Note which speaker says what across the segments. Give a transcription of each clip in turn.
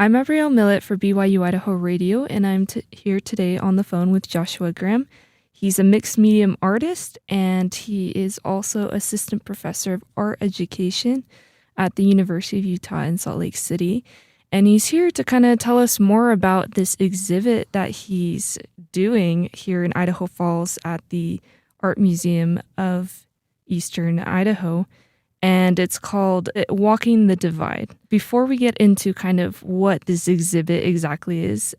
Speaker 1: I'm Abrielle Millett for BYU-Idaho Radio, and I'm here today on the phone with Joshua Graham. He's a mixed medium artist, and he is also assistant professor of art education at the University of Utah in Salt Lake City. And he's here to kind of tell us more about this exhibit that he's doing here in Idaho Falls at the Art Museum of Eastern Idaho. And it's called Walking the Divide. Before we get into kind of what this exhibit exactly is,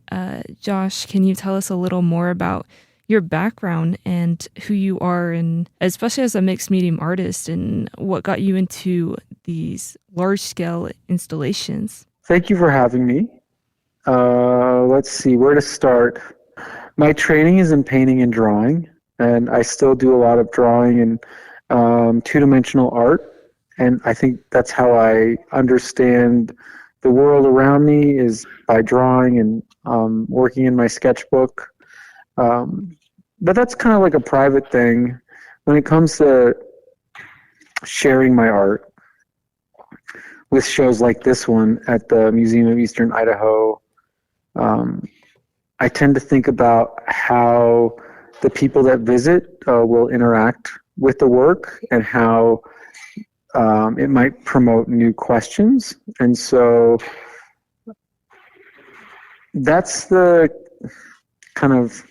Speaker 1: Josh, can you tell us a little more about your background and who you are, and especially as a mixed medium artist, and what got you into these large-scale installations?
Speaker 2: Thank you for having me. Let's see where to start. My training is in painting and drawing, and I still do a lot of drawing and two-dimensional art. And I think that's how I understand the world around me, is by drawing and working in my sketchbook. But that's kind of like a private thing. When it comes to sharing my art with shows like this one at the Museum of Eastern Idaho, I tend to think about how the people that visit will interact with the work, and how it might promote new questions. And so that's the kind of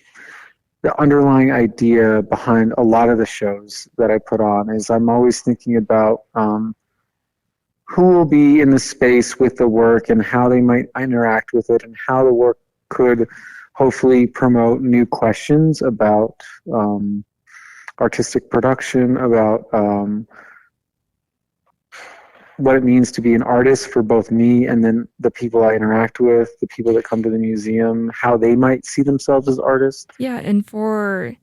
Speaker 2: the underlying idea behind a lot of the shows that I put on, is I'm always thinking about who will be in the space with the work and how they might interact with it, and how the work could hopefully promote new questions about artistic production, about what it means to be an artist for both me and then the people I interact with, the people that come to the museum, how they might see themselves as artists.
Speaker 1: Yeah, and for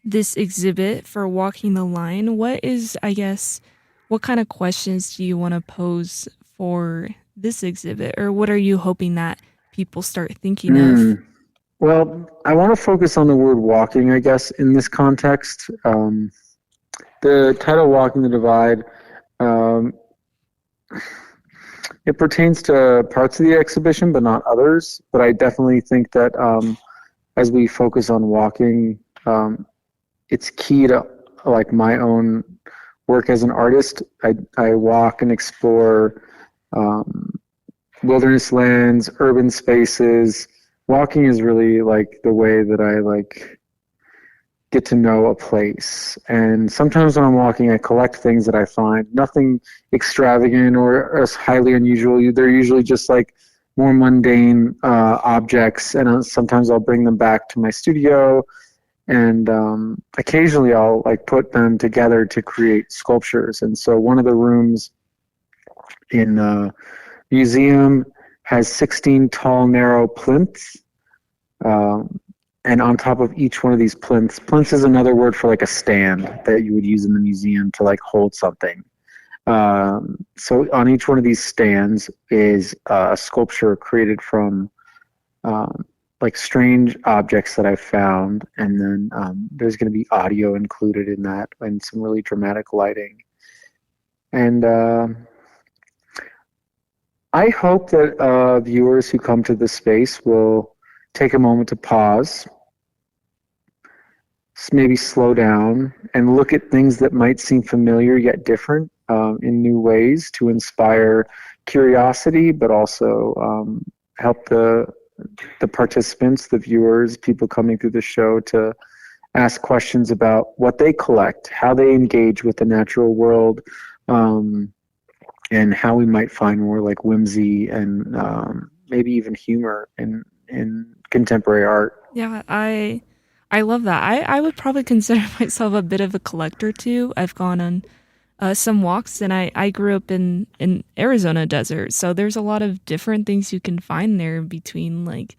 Speaker 1: this exhibit, for Walking the Line, what kind of questions do you want to pose for this exhibit, or what are you hoping that people start thinking of?
Speaker 2: Well, I want to focus on the word walking, I guess, in this context. The title Walking the Divide, it pertains to parts of the exhibition, but not others. But I definitely think that as we focus on walking, it's key to like my own work as an artist. I walk and explore wilderness lands, urban spaces. Walking is really like the way that I like get to know a place. And sometimes when I'm walking, I collect things that I find, nothing extravagant or as highly unusual. They're usually just like more mundane objects, and sometimes I'll bring them back to my studio, and occasionally I'll like put them together to create sculptures. And so one of the rooms in the museum has 16 tall, narrow plinths. And on top of each one of these plinths is another word for like a stand that you would use in the museum to like hold something. So on each one of these stands is a sculpture created from like strange objects that I found. And then there's going to be audio included in that, and some really dramatic lighting. And I hope that viewers who come to this space will take a moment to pause, maybe slow down, and look at things that might seem familiar yet different in new ways, to inspire curiosity, but also help the participants, the viewers, people coming through the show, to ask questions about what they collect, how they engage with the natural world, and how we might find more like whimsy and maybe even humor in contemporary art.
Speaker 1: Yeah, I love that. I would probably consider myself a bit of a collector too. I've gone on some walks, and I grew up in Arizona desert, so there's a lot of different things you can find there, between like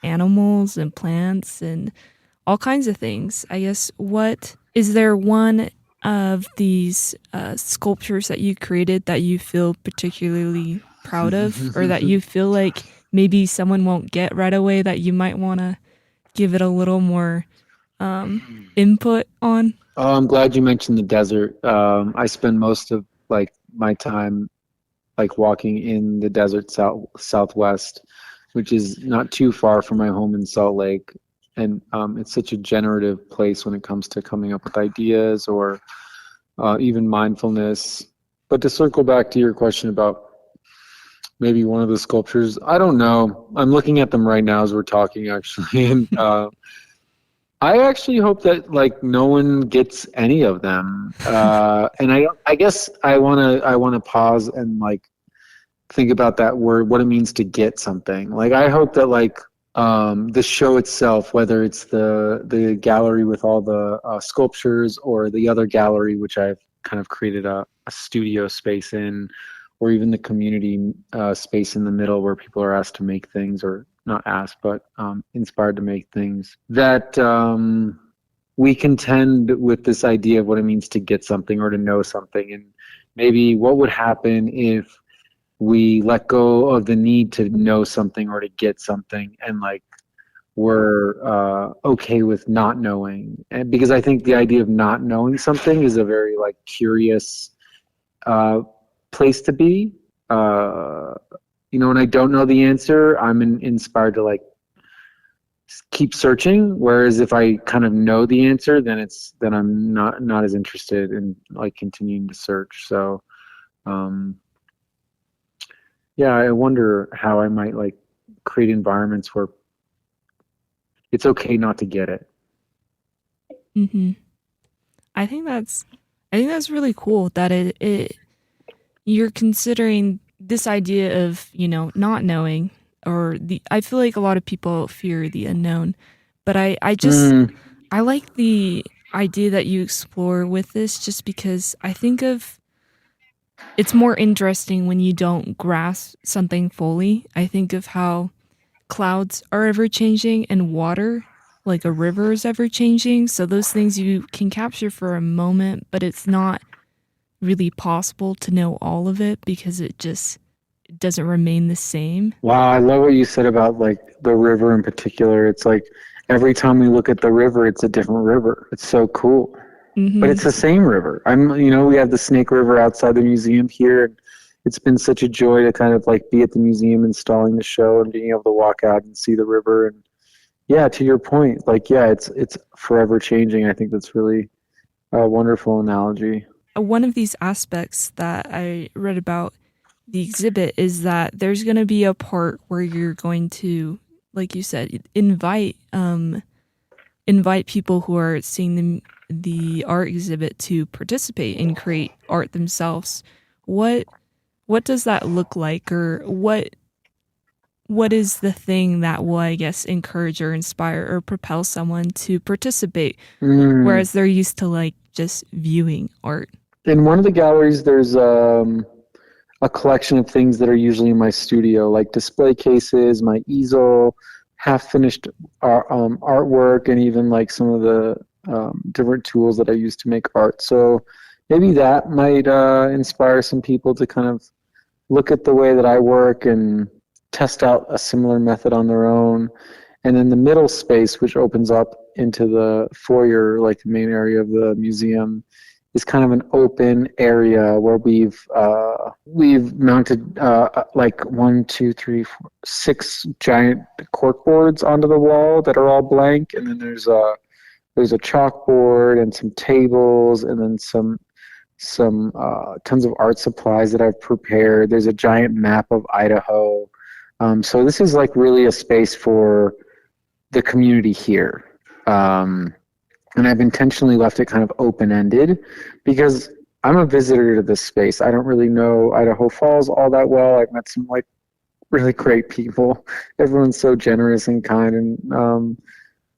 Speaker 1: animals and plants and all kinds of things. I guess, what is there one of these sculptures that you created that you feel particularly proud of, or that you feel like maybe someone won't get right away, that you might want to give it a little more input on?
Speaker 2: Oh, I'm glad you mentioned the desert. I spend most of like my time like walking in the desert southwest. which is not too far from my home in Salt Lake. And it's such a generative place when it comes to coming up with ideas or even mindfulness. But to circle back to your question about maybe one of the sculptures, I don't know. I'm looking at them right now as we're talking, actually, and I actually hope that like no one gets any of them. And I guess I wanna pause and like think about that word, what it means to get something. Like I hope that like the show itself, whether it's the gallery with all the sculptures or the other gallery, which I've kind of created a studio space in, or even the community space in the middle where people are asked to make things, or not asked, but inspired to make things, that we contend with this idea of what it means to get something or to know something. And maybe what would happen if we let go of the need to know something or to get something, and like we're okay with not knowing. And because I think the idea of not knowing something is a very like curious uh, place to be. Uh, when I don't know the answer, I'm inspired to like keep searching. Whereas if I kind of know the answer, then I'm not as interested in like continuing to search. So um, yeah, I wonder how I might like create environments where it's okay not to get it.
Speaker 1: Mm-hmm. I think that's I think that's really cool that it you're considering this idea of, not knowing, or the I feel like a lot of people fear the unknown, but
Speaker 2: Mm,
Speaker 1: I like the idea that you explore with this, just because I think of it's more interesting when you don't grasp something fully. I think of how clouds are ever changing and water, like a river, is ever changing. So those things you can capture for a moment, but it's not really possible to know all of it because it just doesn't remain the same.
Speaker 2: wow, I love what you said about like the river in particular. It's like every time we look at the river, it's a different river. It's so cool. But
Speaker 1: Mm-hmm.
Speaker 2: it's the same river. We have the Snake River outside the museum here. And it's been such a joy to kind of like be at the museum installing the show and being able to walk out and see the river. And yeah, to your point, like, yeah, it's forever changing. I think that's really a wonderful analogy.
Speaker 1: One of these aspects that I read about the exhibit is that there's going to be a part where you're going to, like you said, invite people who are seeing the art exhibit to participate and create art themselves. What what does that look like, or what is the thing that will, I guess, encourage or inspire or propel someone to participate,
Speaker 2: Mm.
Speaker 1: whereas they're used to like just viewing art?
Speaker 2: In one of the galleries, there's a collection of things that are usually in my studio, like display cases, my easel, half finished artwork, and even like some of the different tools that I use to make art. So maybe that might inspire some people to kind of look at the way that I work and test out a similar method on their own. And then the middle space, which opens up into the foyer, like the main area of the museum, is kind of an open area where we've mounted like one, two, three, four, six giant cork boards onto the wall that are all blank, and then there's a chalkboard and some tables, and then some tons of art supplies that I've prepared. There's a giant map of Idaho. So this is like really a space for the community here. And I've intentionally left it kind of open-ended because I'm a visitor to this space. I don't really know Idaho Falls all that well. I've met some like really great people. Everyone's so generous and kind, and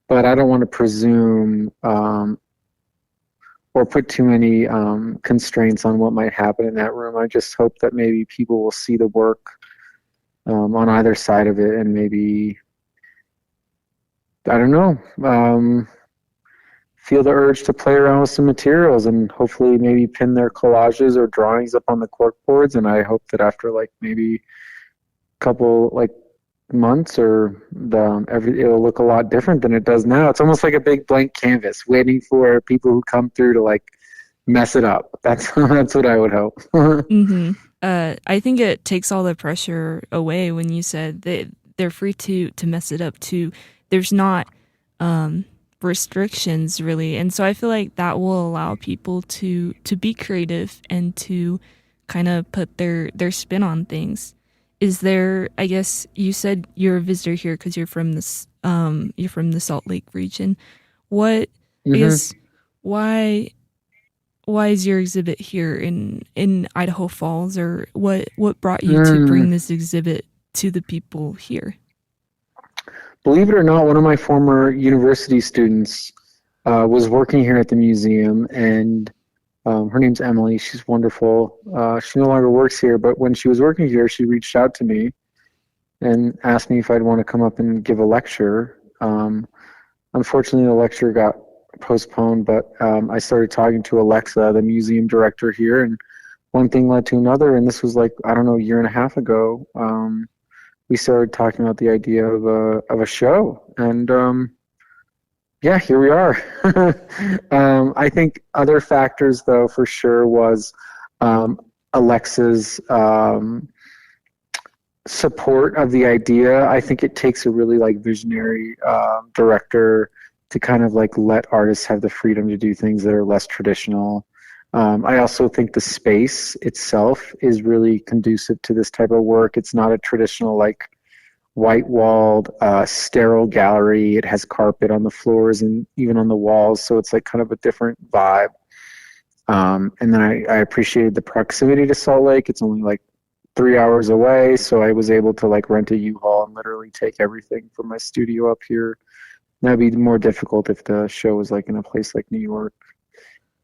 Speaker 2: but I don't want to presume or put too many constraints on what might happen in that room. I just hope that maybe people will see the work on either side of it, and maybe I don't know. Feel the urge to play around with some materials and hopefully maybe pin their collages or drawings up on the cork boards. And I hope that after like maybe a couple like months or it'll look a lot different than it does now. It's almost like a big blank canvas waiting for people who come through to like mess it up. That's what I would hope.
Speaker 1: Mm-hmm. I think it takes all the pressure away when you said that they're free to mess it up too. There's not um, restrictions really, and so I feel like that will allow people to be creative and to kind of put their spin on things. Is there? I guess you said you're a visitor here because you're from the Salt Lake region. What I
Speaker 2: Hmm.
Speaker 1: guess why why is your exhibit here in Idaho Falls, or what brought you to
Speaker 2: Mm.
Speaker 1: bring this exhibit to the people here?
Speaker 2: Believe it or not, one of my former university students was working here at the museum, and her name's Emily. She's wonderful. She no longer works here, but when she was working here, she reached out to me and asked me if I'd want to come up and give a lecture. Unfortunately, the lecture got postponed, but I started talking to Alexa, the museum director here, and one thing led to another. And this was like, I don't know, a year and a half ago. We started talking about the idea of a show, and yeah, here we are. I think other factors, though, for sure, was um, Alexa's support of the idea. I think it takes a really like visionary director to kind of like let artists have the freedom to do things that are less traditional. I also think the space itself is really conducive to this type of work. It's not a traditional like white walled, sterile gallery. It has carpet on the floors and even on the walls, so it's like kind of a different vibe. And then I appreciated the proximity to Salt Lake. It's only like 3 hours away, so I was able to like rent a U-Haul and literally take everything from my studio up here. That'd be more difficult if the show was like in a place like New York.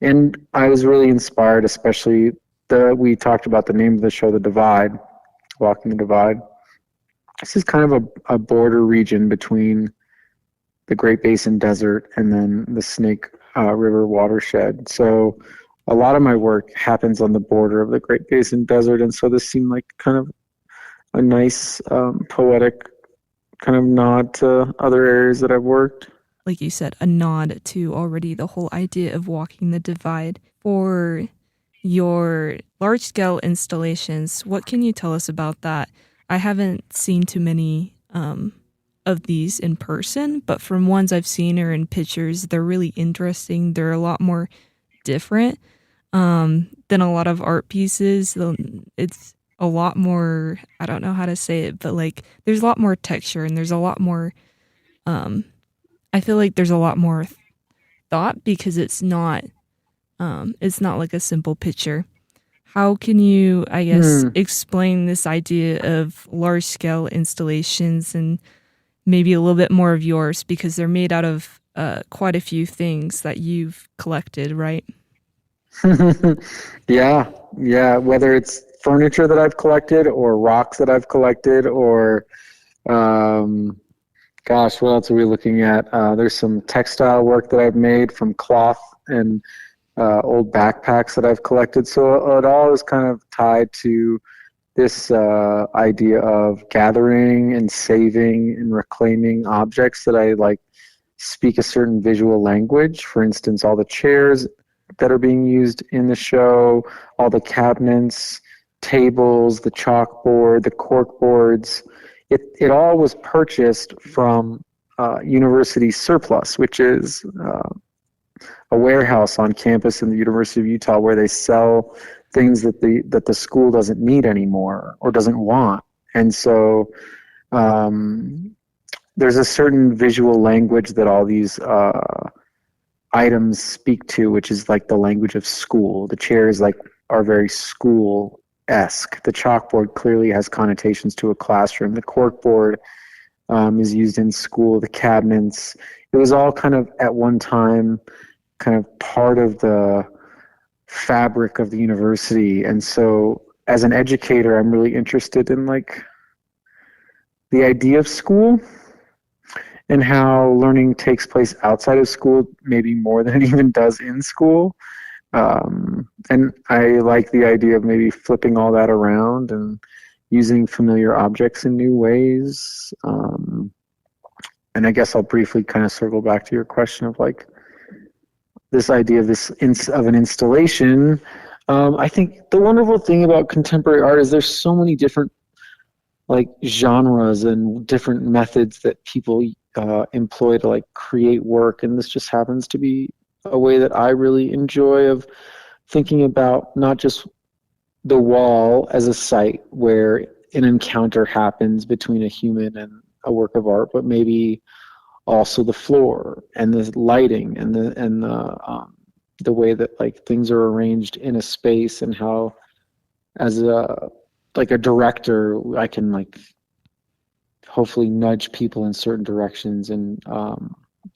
Speaker 2: And I was really inspired, especially we talked about the name of the show, The Divide, Walking the Divide. This is kind of a border region between the Great Basin Desert and then the Snake River watershed. So a lot of my work happens on the border of the Great Basin Desert, and so this seemed like kind of a nice poetic kind of nod to other areas that I've worked.
Speaker 1: Like you said, a nod to already the whole idea of walking the divide. For your large scale installations, what can you tell us about that? I haven't seen too many of these in person, but from ones I've seen or in pictures, they're really interesting. They're a lot more different than a lot of art pieces. It's a lot more, I don't know how to say it, but like there's a lot more texture and there's a lot more, um, I feel like there's a lot more thought because it's not like a simple picture. How can you, I guess,
Speaker 2: Hmm.
Speaker 1: explain this idea of large scale installations and maybe a little bit more of yours because they're made out of quite a few things that you've collected, right?
Speaker 2: Yeah, yeah. Whether it's furniture that I've collected or rocks that I've collected or um, gosh, what else are we looking at? There's some textile work that I've made from cloth and old backpacks that I've collected. So it all is kind of tied to this idea of gathering and saving and reclaiming objects that I like speak a certain visual language. For instance, all the chairs that are being used in the show, all the cabinets, tables, the chalkboard, the cork boards. It all was purchased from university surplus, which is a warehouse on campus in the University of Utah where they sell things that the school doesn't need anymore or doesn't want. And so um, there's a certain visual language that all these items speak to, which is like the language of school. The chairs like are very school esque. The chalkboard clearly has connotations to a classroom. The corkboard is used in school. The cabinets. It was all kind of at one time kind of part of the fabric of the university. And so as an educator, I'm really interested in like the idea of school and how learning takes place outside of school, maybe more than it even does in school. And I like the idea of maybe flipping all that around and using familiar objects in new ways. And I guess I'll briefly kind of circle back to your question of like this idea of of an installation. I think the wonderful thing about contemporary art is there's so many different like genres and different methods that people employ to like create work, and this just happens to be a way that I really enjoy of thinking about not just the wall as a site where an encounter happens between a human and a work of art, but maybe also the floor and the lighting and the way that like things are arranged in a space, and how as a like a director I can like hopefully nudge people in certain directions. And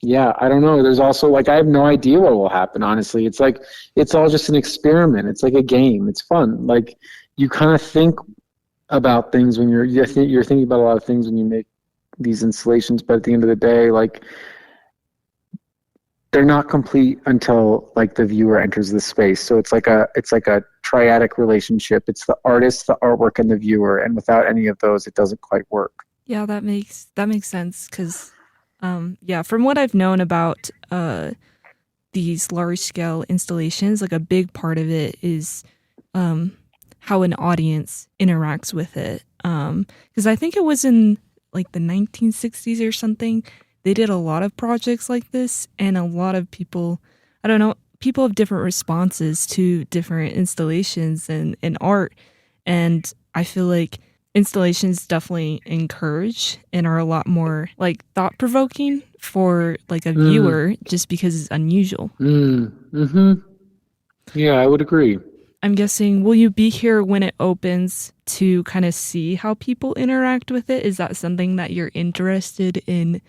Speaker 2: yeah, I don't know, there's also like I have no idea what will happen, honestly. It's like it's all just an experiment. It's like a game. It's fun. Like you kind of think about things when you're thinking about a lot of things when you make these installations, but at the end of the day, like they're not complete until like the viewer enters the space. So it's like a triadic relationship. It's the artist, the artwork, and the viewer, and without any of those it doesn't quite work.
Speaker 1: Yeah, that makes sense because, yeah, from what I've known about these large scale installations, like a big part of it is how an audience interacts with it. Because I think it was in like the 1960s or something, they did a lot of projects like this, and a lot of people, I don't know, people have different responses to different installations and art. And I feel like installations definitely encourage and are a lot more like thought provoking for like a
Speaker 2: Mm,
Speaker 1: viewer just because it's unusual.
Speaker 2: mm. Yeah, I would agree.
Speaker 1: I'm guessing, will you be here when it opens to kind of see how people interact with it? Is that something that you're interested in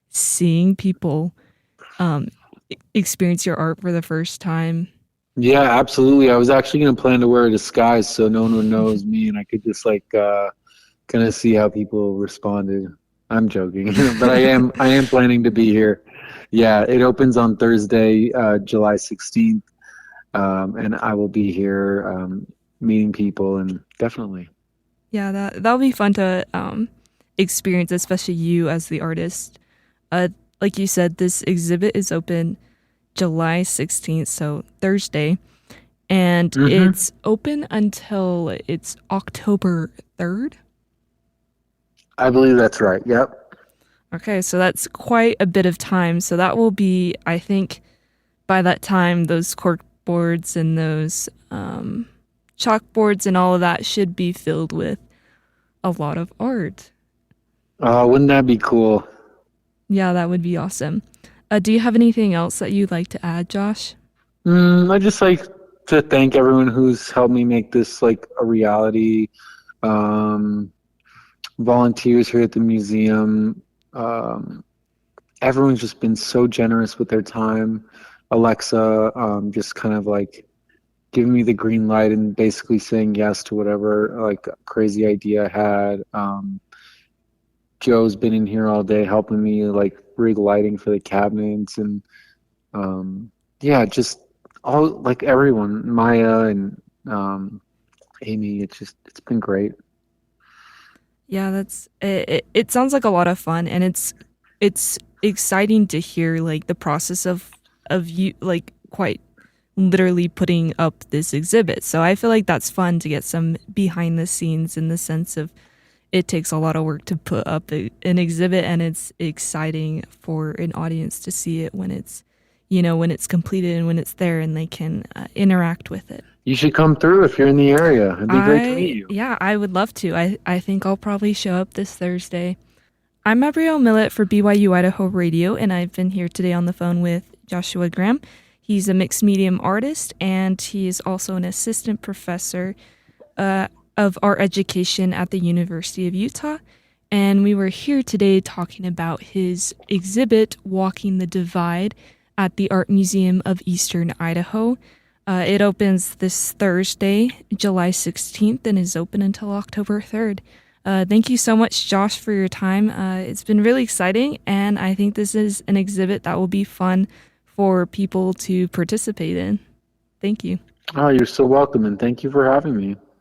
Speaker 1: seeing people um, experience your art for the first time?
Speaker 2: Yeah, absolutely. I was actually going to plan to wear a disguise so no one knows me, and I could just like kind of see how people responded. I'm joking, but I am planning to be here. Yeah, it opens on Thursday, July 16th, and I will be here meeting people, and definitely.
Speaker 1: Yeah, that'll be fun to experience, especially you as the artist. Uh, like you said, this exhibit is open July 16th, so Thursday, and
Speaker 2: Hmm.
Speaker 1: it's open until it's October 3rd.
Speaker 2: I believe that's right. Yep.
Speaker 1: Okay, so that's quite a bit of time. So that will be, I think, by that time, those cork boards and those chalkboards and all of that should be filled with a lot of art.
Speaker 2: Wouldn't that be cool?
Speaker 1: Yeah, that would be awesome. Do you have anything else that you'd like to add, Josh?
Speaker 2: I just like to thank everyone who's helped me make this like a reality. Um, Volunteers here at the museum. Um, Everyone's just been so generous with their time. Alexa, just kind of like giving me the green light and basically saying yes to whatever like crazy idea I had. Joe's been in here all day helping me like rig lighting for the cabinets, and um, yeah, just all like everyone, Maya and Amy. It's been great.
Speaker 1: Yeah, it sounds like a lot of fun, and it's exciting to hear like the process of you like quite literally putting up this exhibit. So I feel like that's fun to get some behind the scenes in the sense of it takes a lot of work to put up an exhibit, and it's exciting for an audience to see it when it's, when it's completed and when it's there and they can interact with it.
Speaker 2: You should come through if you're in the area. It'd be great to meet you.
Speaker 1: Yeah, I would love to. I think I'll probably show up this Thursday. I'm Abrielle Millett for BYU Idaho Radio, and I've been here today on the phone with Joshua Graham. He's a mixed medium artist, and he is also an assistant professor of art education at the University of Utah. And we were here today talking about his exhibit, Walking the Divide, at the Art Museum of Eastern Idaho. It opens this Thursday, July 16th, and is open until October 3rd. Thank you so much, Josh, for your time. It's been really exciting, and I think this is an exhibit that will be fun for people to participate in. Thank you.
Speaker 2: Oh, you're so welcome, and thank you for having me.